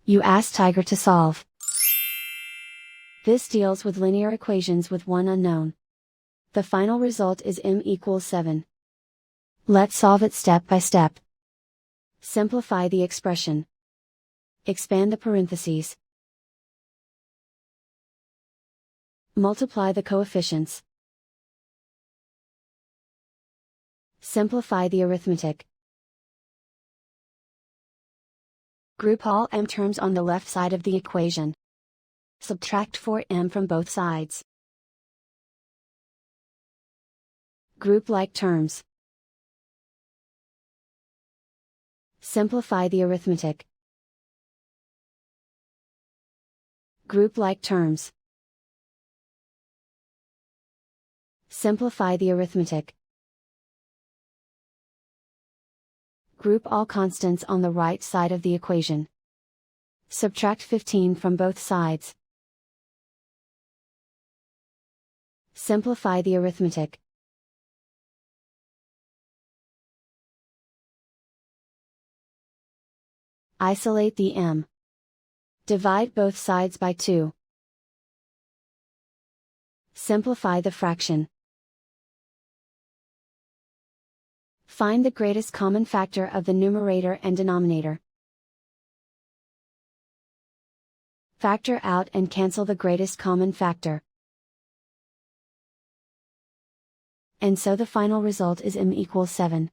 You ask Tiger to solve. This deals with linear equations with one unknown. The final result is m equals 7. Let's solve it step by step. Simplify the expression. Expand the parentheses. Multiply the coefficients. Simplify the arithmetic. Group all m terms on the left side of the equation. Subtract 4m from both sides. Group like terms. Simplify the arithmetic. Group like terms. Simplify the arithmetic. Group all constants on the right side of the equation. Subtract 15 from both sides. Simplify the arithmetic. Isolate the m. Divide both sides by 2. Simplify the fraction. Find the greatest common factor of the numerator and denominator. Factor out and cancel the greatest common factor. And so the final result is m equals 7.